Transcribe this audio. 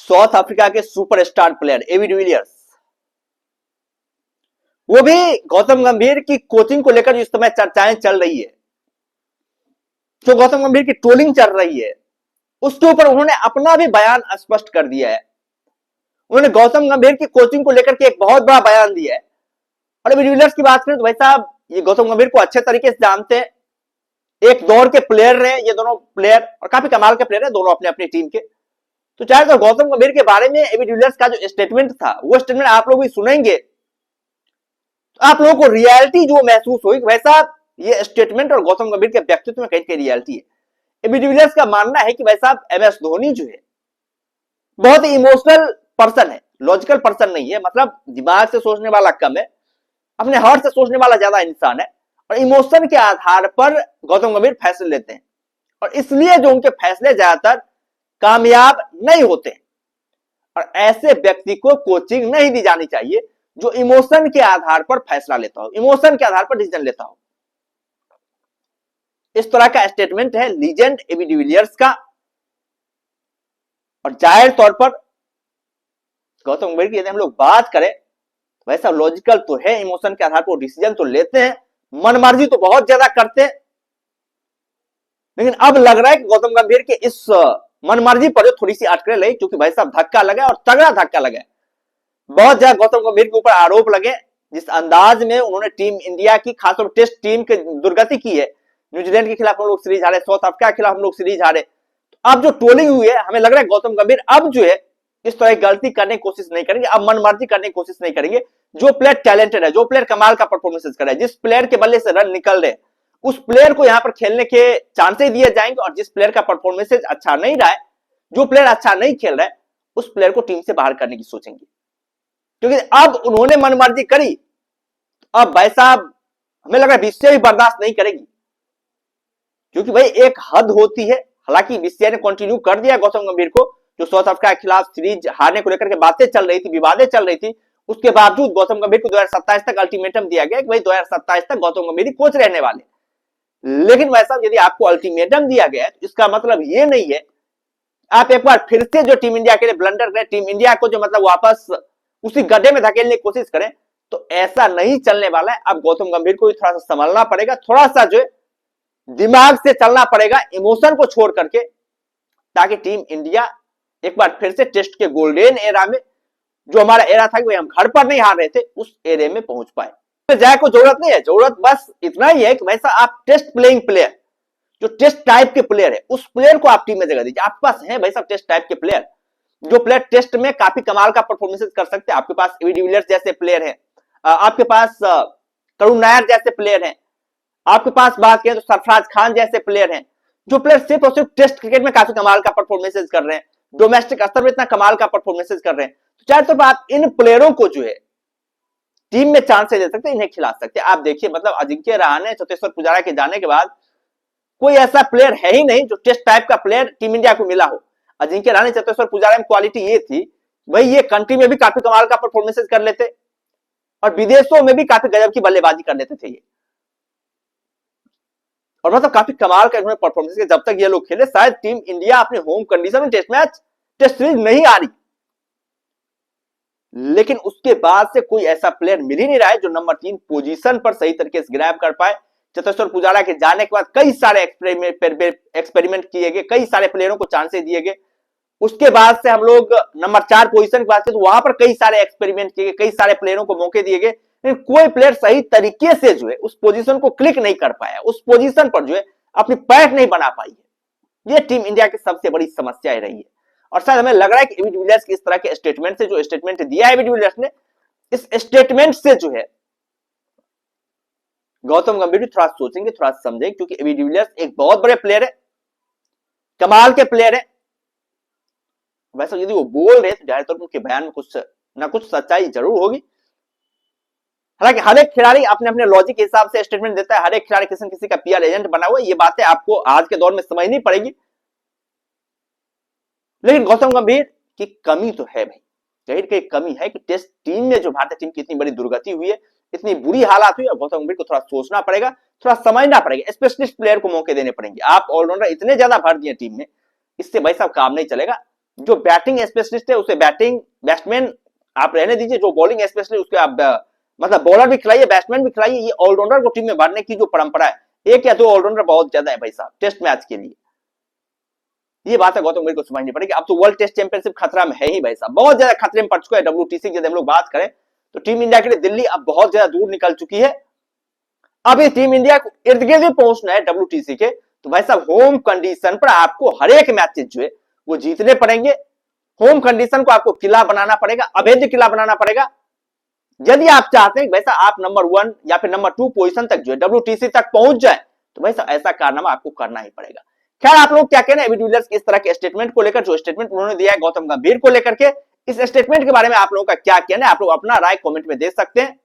South Africa के superstar player AB de Villiers, वो भी गौतम गंभीर की कोचिंग को लेकर जो इस समय चर्चाएं चल रही है, जो गौतम गंभीर की ट्रोलिंग चल रही है, उसके ऊपर उन्होंने अपना भी बयान स्पष्ट कर दिया है। उन्होंने गौतम गंभीर की कोचिंग को लेकर के एक बहुत बड़ा बयान दिया है। और एबी डिविलियर्स की बात करें तो भाई साहब, ये गौतम गंभीर को अच्छे तरीके से जानते हैं, एक दौर के प्लेयर रहे ये दोनों प्लेयर, और काफी कमाल के प्लेयर है दोनों अपने अपनी टीम के। तो चाहे तो गौतम गंभीर के बारे में एबी डिविलियर्स का जो स्टेटमेंट था, वो स्टेटमेंट आप लोग भी सुनेंगे तो आप लोगों को रियलिटी जो महसूस हुई, वैसा ये स्टेटमेंट और गौतम गंभीर के व्यक्तित्व में कहीं रियलिटी है। एबी डिविलियर्स का मानना है कि भाई साहब एमएस धोनी जो है बहुत ही इमोशनल पर्सन है, लॉजिकल पर्सन नहीं है, मतलब दिमाग से सोचने वाला कम है, अपने हार्ट से सोचने वाला ज्यादा इंसान है, और इमोशन के आधार पर गौतम गंभीर फैसले लेते हैं, और इसलिए जो उनके फैसले ज्यादातर कामयाब नहीं होते। और ऐसे व्यक्ति को कोचिंग नहीं दी जानी चाहिए जो इमोशन के आधार पर फैसला लेता हो, इमोशन के आधार पर डिसीजन लेता हो। इस तरह का स्टेटमेंट है लीजेंड एबी डिविलियर्स का। और जाहिर तौर पर गौतम गंभीर की यदि हम लोग बात करें, वैसा लॉजिकल तो है, इमोशन के आधार पर डिसीजन तो लेते हैं, मनमर्जी तो बहुत ज्यादा करते हैं, लेकिन अब लग रहा है कि गौतम गंभीर के इस मनमर्जी पर थोड़ी सी अटकलें लगी, क्योंकि भाई साहब धक्का लगा और तगड़ा धक्का लगा। बहुत ज्यादा गौतम गंभीर के ऊपर आरोप लगे, जिस अंदाज में उन्होंने टीम इंडिया की खासतौर पर टेस्ट टीम की दुर्गति की है। न्यूजीलैंड के खिलाफ हम लोग सीरीज हारे, साउथ अफ्रीका के खिलाफ हम लोग सीरीज हारे, तो अब जो ट्रोलिंग हुई है, हमें लग रहा है गौतम गंभीर अब जो है इस तरह की गलती करने की कोशिश नहीं करेंगे, अब मनमर्जी करने की कोशिश नहीं करेंगे। जो प्लेयर टैलेंटेड है, जो प्लेयर कमाल का परफॉर्मेंस कर रहा है, जिस प्लेयर के बल्ले से रन निकल रहे, उस प्लेयर को यहां पर खेलने के चांसेस दिए जाएंगे। और जिस प्लेयर का परफॉर्मेंस अच्छा नहीं रहा है, जो प्लेयर अच्छा नहीं खेल रहा है, उस प्लेयर को टीम से बाहर करने की सोचेंगे, क्योंकि अब उन्होंने मनमर्जी करी। अब भाई साहब हमें लग रहा है बीसीसीआई भी बर्दाश्त नहीं करेगी, क्योंकि भाई एक हद होती है। हालांकि बीसीसीआई ने कंटिन्यू कर दिया गौतम गंभीर को, जो साउथ अफ्रीका के खिलाफ सीरीज हारने को लेकर के बातें चल रही थी, विवादें चल रही थी, उसके बावजूद गौतम गंभीर को 2027 तक अल्टीमेटम दिया गया कि भाई 2027 तक गौतम गंभीर कोच रहने वाले। लेकिन वैसा यदि आपको अल्टीमेटम दिया गया है, तो इसका मतलब ये नहीं है आप एक बार फिर से जो टीम इंडिया के लिए ब्लंडर करें, टीम इंडिया को जो मतलब वापस उसी गड्ढे में धकेलने की कोशिश करें, तो ऐसा नहीं चलने वाला है। अब गौतम गंभीर को थोड़ा सा संभलना पड़ेगा, थोड़ा सा जो है दिमाग से चलना पड़ेगा, इमोशन को छोड़ करके, ताकि टीम इंडिया एक बार फिर से टेस्ट के गोल्डन एरा में, जो हमारा एरा था कि हम घर पर नहीं हार रहे थे, उस एरे में पहुंच पाए। तो जाए को जरूरत नहीं है, जरूरत बस इतना ही है कि वैसा आप टेस्ट प्लेइंग प्लेयर, जो टेस्ट टाइप के प्लेयर है, उस प्लेयर को आप टीम में जगह दीजिए। आपके पास है भाई साहब टेस्ट टाइप के प्लेयर, जो प्लेयर टेस्ट में काफी कमाल का परफॉर्मेंस कर सकते हैं। आपके पास एबी डिविलियर्स जैसे प्लेयर हैं, आपके पास करुण नायर जैसे प्लेयर हैं, आपके पास बात करें तो सरफराज खान जैसे प्लेयर हैं, जो प्लेयर सिर्फ और सिर्फ टेस्ट क्रिकेट में काफी कमाल का परफॉर्मेंस कर रहे हैं, डोमेस्टिक स्तर पर इतना कमाल का परफॉर्मेंस कर रहे हैं। तो चाहे तो आप इन प्लेयरों को जो है टीम में चांस दे सकते हैं, इन्हें खिला सकते हैं। आप देखिए, मतलब अजिंक्य रहाणे, चतेश्वर पुजारा के जाने के बाद कोई ऐसा प्लेयर है ही नहीं जो टेस्ट टाइप का प्लेयर टीम इंडिया को मिला हो। अजिंक्य रहाणे, चतेश्वर पुजारा में क्वालिटी ये थी, भाई ये कंट्री में भी काफी कमाल का परफॉर्मेंस कर लेते और विदेशों में भी काफी गजब की बल्लेबाजी कर लेते थे ये, और मतलब काफी कमाल का इन्होंने परफॉर्मेंस किया। जब तक ये लोग खेले, शायद टीम इंडिया अपने होम कंडीशन में टेस्ट मैच, टेस्ट सीरीज नहीं आ रही, लेकिन उसके बाद से कोई ऐसा प्लेयर मिल ही नहीं रहा है जो नंबर 3 पोजीशन पर सही तरीके से ग्रैब कर पाए। चतेश्वर पुजारा के जाने के बाद कई सारे एक्सपेरिमेंट किए गए, कई सारे प्लेयरों को चांसेस दिए गए। उसके बाद से हम लोग नंबर 4 पोजीशन की बात करें तो वहां पर कई सारे एक्सपेरिमेंट किए गए, कई सारे प्लेयरों को मौके दिए गए, लेकिन कोई प्लेयर सही तरीके से जो है उस पोजीशन को क्लिक नहीं कर पाया, उस पोजीशन पर जो है अपनी पैठ नहीं बना पाई है। यह टीम इंडिया की सबसे बड़ी समस्या रही है। और शायद हमें लग रहा है कि एबी डिविलियर्स की इस तरह के स्टेटमेंट से, जो स्टेटमेंट दिया है एबी डिविलियर्स ने, इस स्टेटमेंट से जो है गौतम गंभीर भी थोड़ा सोचेंगे, थोड़ा समझेंगे, क्योंकि एबी डिविलियर्स एक बहुत बड़े प्लेयर है, कमाल के प्लेयर है। वैसे यदि वो बोल रहे तो जाहिर तौर पर उनके बयान में कुछ ना कुछ सच्चाई जरूर होगी। हालांकि हर एक खिलाड़ी अपने अपने लॉजिक के हिसाब से स्टेटमेंट देता है, हर एक खिलाड़ी किसी न किसी का पीआर एजेंट बना हुआ है, ये बातें आपको आज के दौर में समझनी पड़ेगी। लेकिन गौतम गंभीर की कमी तो है भाई, जाहिर की कमी है कि टेस्ट टीम में जो भारतीय टीम की इतनी बड़ी दुर्गति हुई है, इतनी बुरी हालात हुई, और गौतम गंभीर को थोड़ा सोचना पड़ेगा, थोड़ा समझना पड़ेगा, स्पेशलिस्ट प्लेयर को मौके देने पड़ेंगे। आप ऑलराउंडर इतने ज्यादा भर दिए टीम में, इससे भाई साहब काम नहीं चलेगा। जो बैटिंग स्पेशलिस्ट है उसे बैटिंग, बैट्समैन आप रहने दीजिए, जो बॉलिंग स्पेशलिस्ट उसके आप मतलब बॉलर भी खिलाइए, बैट्समैन भी खिलाइए। ये ऑलराउंडर को टीम में भरने की जो परंपरा है, एक या दो ऑलराउंडर बहुत ज्यादा है भाई साहब टेस्ट मैच के लिए। ये बात है गौतम गंभीर को समझनी पड़ेगी। अब तो वर्ल्ड टेस्ट चैंपियनशिप खतरा में है ही भाई साहब, बहुत ज्यादा खतरे में पड़ चुका है डब्ल्यूटीसी की। यदि हम लोग बात करें तो टीम इंडिया के लिए दिल्ली अब बहुत ज्यादा दूर निकल चुकी है। अब इस टीम इंडिया को इर्द गिर्द पहुंचना है डब्ल्यूटीसी के, तो भाई साहब होम कंडीशन पर आपको हर एक मैचेस जो है वो जीतने पड़ेंगे। होम कंडीशन को आपको किला बनाना पड़ेगा, अभेद्य किला बनाना पड़ेगा। यदि आप चाहते हैं वैसा आप नंबर 1 या फिर नंबर 2 पोजीशन तक जो है डब्ल्यूटीसी तक पहुंच जाए, तो वैसा ऐसा कारनामा आपको करना ही पड़ेगा। खैर आप लोग क्या कहना है एबी डिविलियर्स इस तरह के स्टेटमेंट को लेकर, जो स्टेटमेंट उन्होंने दिया है गौतम गंभीर को लेकर के, इस स्टेटमेंट के बारे में आप लोगों का क्या कहना है? आप लोग अपना राय कमेंट में दे सकते हैं।